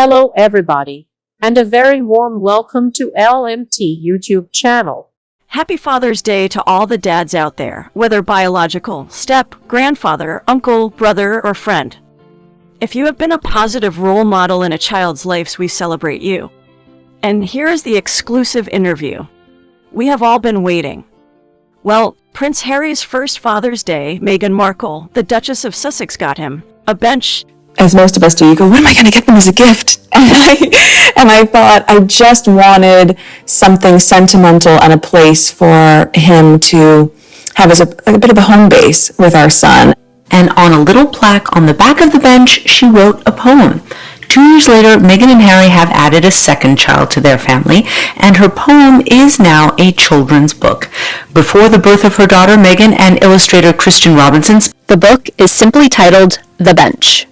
Hello everybody, and a very warm welcome to LMT YouTube channel. Happy Father's Day to all the dads out there, whether biological, step, grandfather, uncle, brother, or friend. If you have been a positive role model in a child's life, we celebrate you. And here is the exclusive interview. We have all been waiting. Well, Prince Harry's first Father's Day, Meghan Markle, the Duchess of Sussex, got him a bench. As most of us do, you go, what am I going to get them as a gift? And I thought I just wanted something sentimental and a place for him to have as a bit of a home base with our son. And on a little plaque on the back of the bench, she wrote a poem. 2 years later, Meghan and Harry have added a second child to their family, and her poem is now a children's book. Before the birth of her daughter, Meghan, and illustrator Christian Robinson. The book is simply titled The Bench.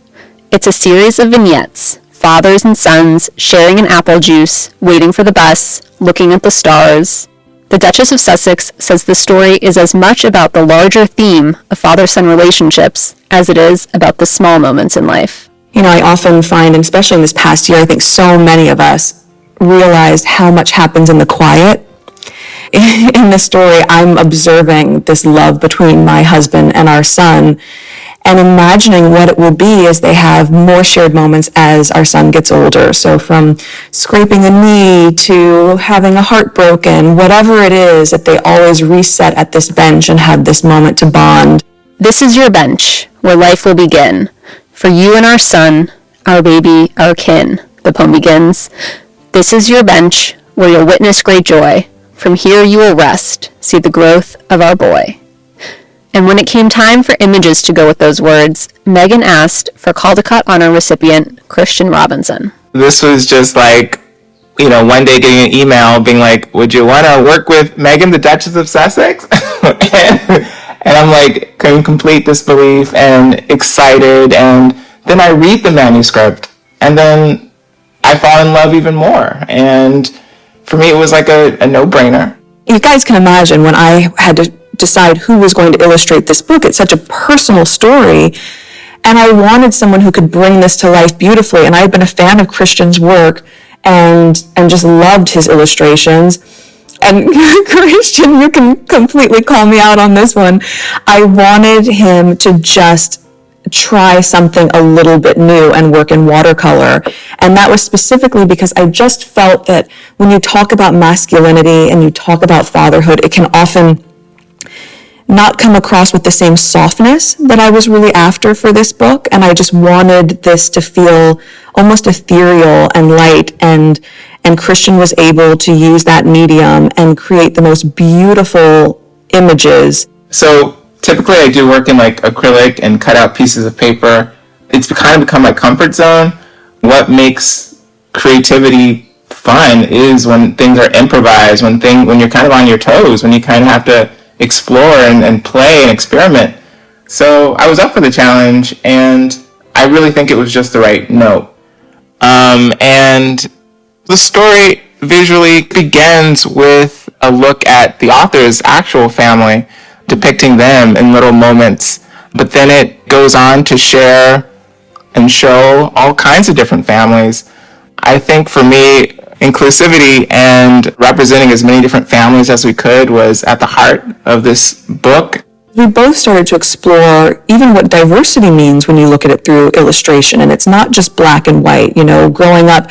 It's a series of vignettes, fathers and sons sharing an apple juice, waiting for the bus, looking at the stars. The Duchess of Sussex says the story is as much about the larger theme of father-son relationships as it is about the small moments in life. You know, I often find, and especially in this past year, I think so many of us realized how much happens in the quiet. In this story, I'm observing this love between my husband and our son, and imagining what it will be as they have more shared moments as our son gets older. So from scraping a knee to having a heart broken, whatever it is, that they always reset at this bench and have this moment to bond. This is your bench, where life will begin. For you and our son, our baby, our kin, the poem begins. This is your bench, where you'll witness great joy. From here you will rest, see the growth of our boy. And when it came time for images to go with those words, Meghan asked for Caldecott Honor recipient Christian Robinson. This was just like, one day getting an email being like, would you want to work with Meghan, the Duchess of Sussex? and I'm like, in complete disbelief and excited. And then I read the manuscript, and then I fall in love even more. And for me, it was like a no-brainer. You guys can imagine when I had to decide who was going to illustrate this book. It's such a personal story, and I wanted someone who could bring this to life beautifully. And I had been a fan of Christian's work and just loved his illustrations. And Christian, you can completely call me out on this one. I wanted him to just try something a little bit new and work in watercolor. And that was specifically because I just felt that when you talk about masculinity and you talk about fatherhood, it can often not come across with the same softness that I was really after for this book. And I just wanted this to feel almost ethereal and light, and Christian was able to use that medium and create the most beautiful images. So typically I do work in like acrylic and cut out pieces of paper. It's kind of become my comfort zone. What makes creativity fun is when things are improvised, when you're kind of on your toes, when you kind of have to explore and play and experiment. So I was up for the challenge, and I really think it was just the right note. And the story visually begins with a look at the author's actual family, depicting them in little moments. But then it goes on to share and show all kinds of different families. I think for me, inclusivity and representing as many different families as we could was at the heart of this book. We both started to explore even what diversity means when you look at it through illustration. And it's not just black and white. Growing up,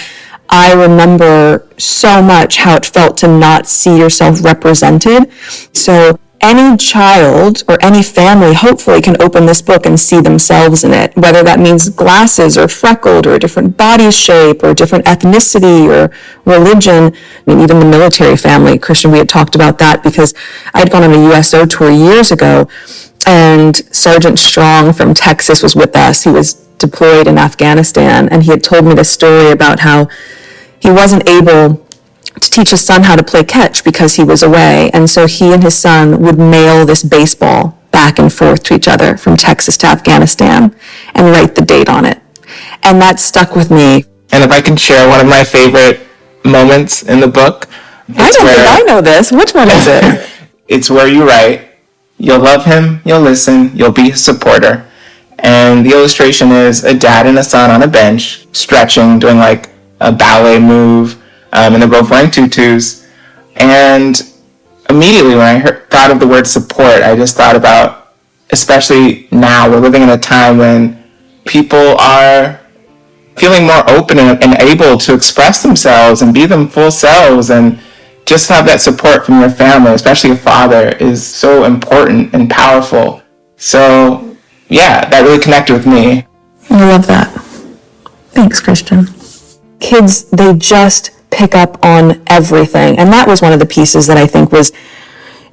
I remember so much how it felt to not see yourself represented. So any child or any family hopefully can open this book and see themselves in it, whether that means glasses or freckled or a different body shape or different ethnicity or religion. Even the military family, Christian, we had talked about that because I had gone on a USO tour years ago, and Sergeant Strong from Texas was with us. He was deployed in Afghanistan, and he had told me this story about how he wasn't able to teach his son how to play catch because he was away. And so he and his son would mail this baseball back and forth to each other from Texas to Afghanistan and write the date on it. And that stuck with me. And if I can share one of my favorite moments in the book. I don't think I know this. Which one is it? It's where you write, you'll love him, you'll listen, you'll be his supporter. And the illustration is a dad and a son on a bench, stretching, doing like a ballet move, and they're both wearing tutus. And immediately when I thought of the word support, I just thought about, especially now, we're living in a time when people are feeling more open and able to express themselves and be them full selves, and just have that support from your family, especially a father, is so important and powerful. So yeah, that really connected with me. I love that. Thanks, Christian. Kids, they just pick up on everything. And that was one of the pieces that I think was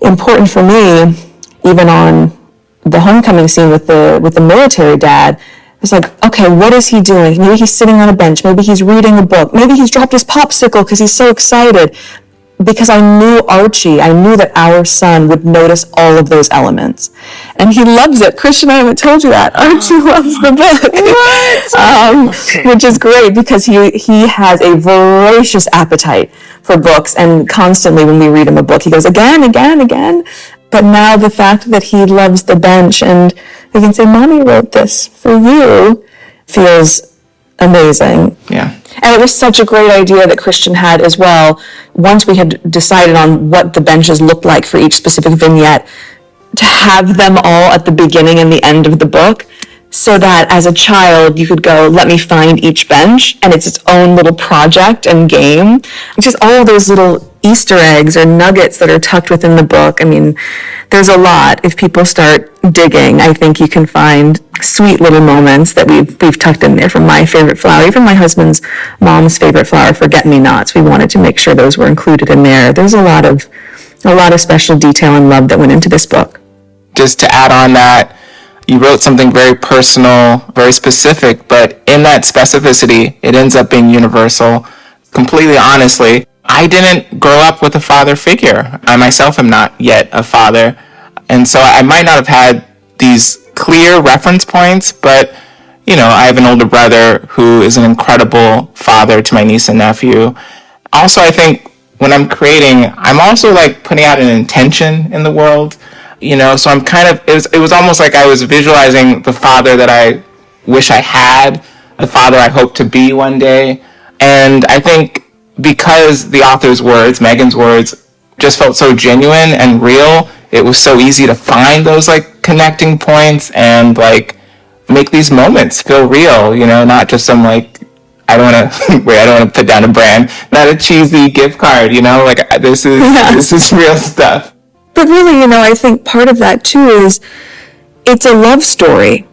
important for me, even on the homecoming scene with the military dad. It's like, okay, what is he doing? Maybe he's sitting on a bench. Maybe he's reading a book. Maybe he's dropped his popsicle because he's so excited. Because I knew Archie, I knew that our son would notice all of those elements. And he loves it. Christian, I haven't told you that. Archie loves the book. Which is great because he has a voracious appetite for books, and constantly when we read him a book, he goes again. But now the fact that he loves the bench and he can say, Mommy wrote this for you, feels amazing. Yeah. And it was such a great idea that Christian had as well, once we had decided on what the benches looked like for each specific vignette, to have them all at the beginning and the end of the book, so that as a child you could go, let me find each bench, and it's its own little project and game. Just all those little Easter eggs or nuggets that are tucked within the book. I mean, there's a lot. If people start digging, I think you can find sweet little moments that we've tucked in there, from my favorite flower, even my husband's mom's favorite flower, forget-me-nots. We wanted to make sure those were included in there. There's a lot of special detail and love that went into this book. Just to add on that, you wrote something very personal, very specific, but in that specificity, it ends up being universal. Completely honestly, I didn't grow up with a father figure. I myself am not yet a father. And so I might not have had these clear reference points, but, I have an older brother who is an incredible father to my niece and nephew. Also, I think when I'm creating, I'm also like putting out an intention in the world, so I'm kind of, it was almost like I was visualizing the father that I wish I had, the father I hope to be one day. And I think because the author's words, Meghan's words, just felt so genuine and real, it was so easy to find those like connecting points and like make these moments feel real, not just some like, I don't want to put down a brand, not a cheesy gift card, like this is real stuff. But really, I think part of that too is it's a love story.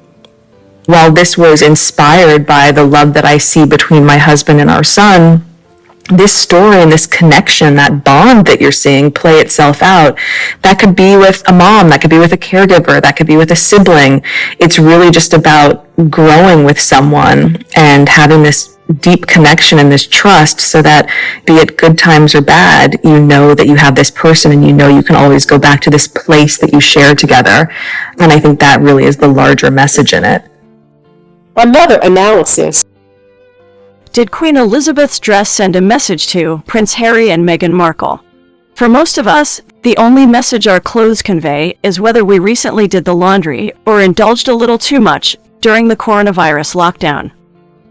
While this was inspired by the love that I see between my husband and our son, this story and this connection, that bond that you're seeing play itself out, that could be with a mom, that could be with a caregiver, that could be with a sibling. It's really just about growing with someone and having this deep connection and this trust, so that be it good times or bad, you know that you have this person and you can always go back to this place that you share together. And I think that really is the larger message in it. Another analysis. Did Queen Elizabeth's dress send a message to Prince Harry and Meghan Markle? For most of us, the only message our clothes convey is whether we recently did the laundry or indulged a little too much during the coronavirus lockdown.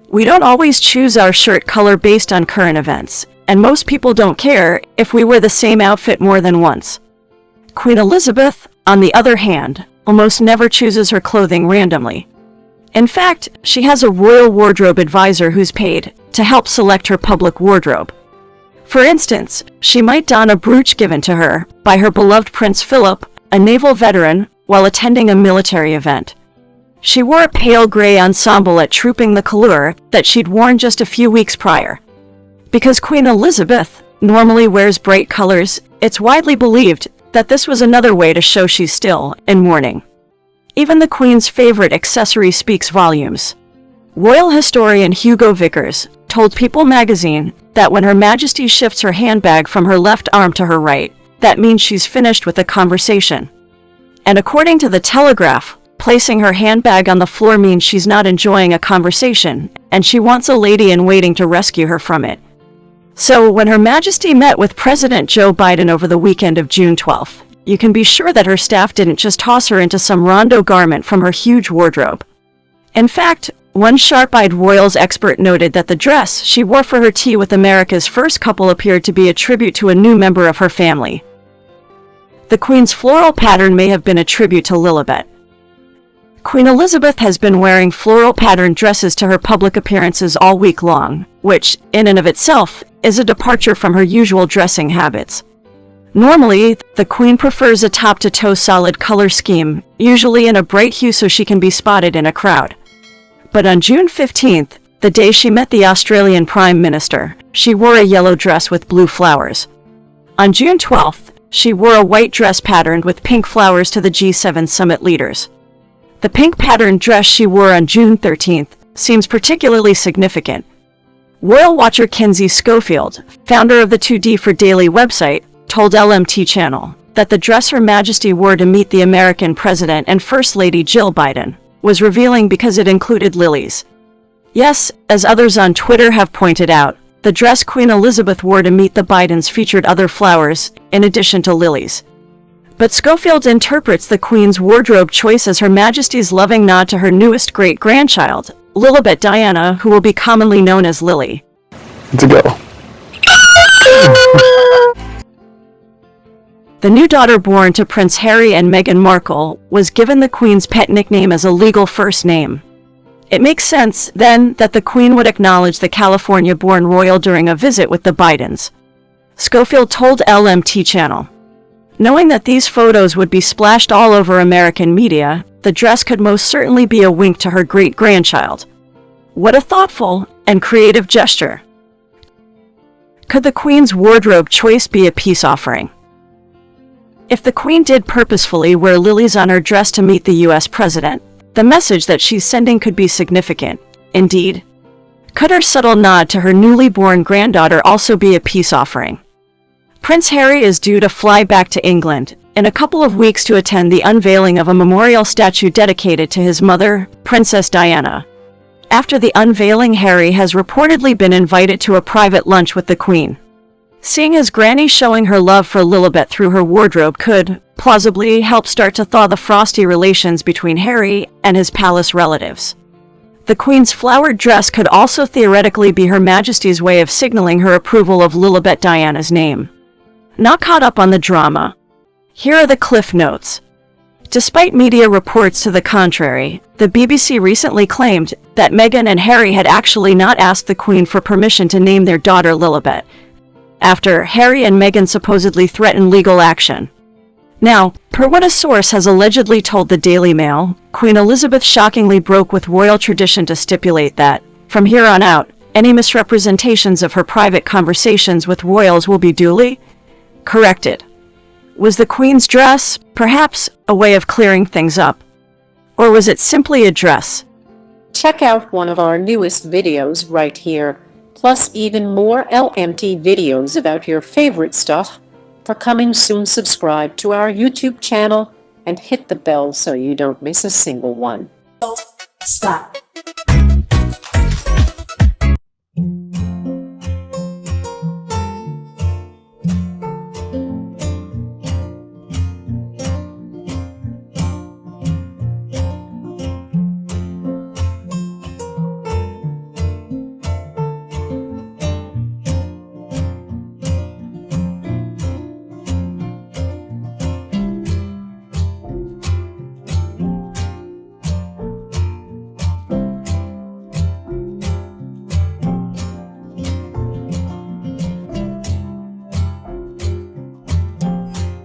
We don't always choose our shirt color based on current events, and most people don't care if we wear the same outfit more than once. Queen Elizabeth, on the other hand, almost never chooses her clothing randomly. In fact, she has a royal wardrobe advisor who's paid to help select her public wardrobe. For instance, she might don a brooch given to her by her beloved Prince Philip, a naval veteran, while attending a military event. She wore a pale gray ensemble at Trooping the Colour that she'd worn just a few weeks prior. Because Queen Elizabeth normally wears bright colors, it's widely believed that this was another way to show she's still in mourning. Even the Queen's favorite accessory speaks volumes. Royal historian Hugo Vickers told People magazine that when Her Majesty shifts her handbag from her left arm to her right, that means she's finished with the conversation. And according to the Telegraph, placing her handbag on the floor means she's not enjoying a conversation, and she wants a lady in waiting to rescue her from it. So when Her Majesty met with President Joe Biden over the weekend of June 12th, you can be sure that her staff didn't just toss her into some rondo garment from her huge wardrobe. In fact, One sharp-eyed royals expert noted that the dress she wore for her tea with America's first couple appeared to be a tribute to a new member of her family. The Queen's floral pattern may have been a tribute to Lilibet. Queen Elizabeth has been wearing floral patterned dresses to her public appearances all week long, which, in and of itself, is a departure from her usual dressing habits. Normally, the Queen prefers a top-to-toe solid color scheme, usually in a bright hue so she can be spotted in a crowd. But on June 15th, the day she met the Australian Prime Minister, she wore a yellow dress with blue flowers. On June 12th, she wore a white dress patterned with pink flowers to the G7 summit leaders. The pink patterned dress she wore on June 13th seems particularly significant. Royal watcher Kinsey Schofield, founder of the 2D for Daily website, told LMT Channel that the dress Her Majesty wore to meet the American President and First Lady Jill Biden was revealing because it included lilies. Yes, as others on Twitter have pointed out, the dress Queen Elizabeth wore to meet the Bidens featured other flowers, in addition to lilies. But Schofield interprets the Queen's wardrobe choice as Her Majesty's loving nod to her newest great-grandchild, Lilibet Diana, who will be commonly known as Lily. To go. The new daughter born to Prince Harry and Meghan Markle was given the Queen's pet nickname as a legal first name. It makes sense, then, that the Queen would acknowledge the California-born royal during a visit with the Bidens. Schofield told LMT Channel, knowing that these photos would be splashed all over American media, the dress could most certainly be a wink to her great-grandchild. What a thoughtful and creative gesture. Could the Queen's wardrobe choice be a peace offering? If the Queen did purposefully wear lilies on her dress to meet the U.S. President, the message that she's sending could be significant. Indeed, could her subtle nod to her newly born granddaughter also be a peace offering? Prince Harry is due to fly back to England in a couple of weeks to attend the unveiling of a memorial statue dedicated to his mother, Princess Diana. After the unveiling, Harry has reportedly been invited to a private lunch with the Queen. Seeing his granny showing her love for Lilibet through her wardrobe could, plausibly, help start to thaw the frosty relations between Harry and his palace relatives. The Queen's flowered dress could also theoretically be Her Majesty's way of signaling her approval of Lilibet Diana's name. Not caught up on the drama. Here are the cliff notes. Despite media reports to the contrary, the BBC recently claimed that Meghan and Harry had actually not asked the Queen for permission to name their daughter Lilibet, after Harry and Meghan supposedly threatened legal action. Now, per what a source has allegedly told the Daily Mail, Queen Elizabeth shockingly broke with royal tradition to stipulate that, from here on out, any misrepresentations of her private conversations with royals will be duly corrected. Was the Queen's dress, perhaps, a way of clearing things up? Or was it simply a dress? Check out one of our newest videos right here, plus even more LMT videos about your favorite stuff. For coming soon, subscribe to our YouTube channel and hit the bell so you don't miss a single one. Stop.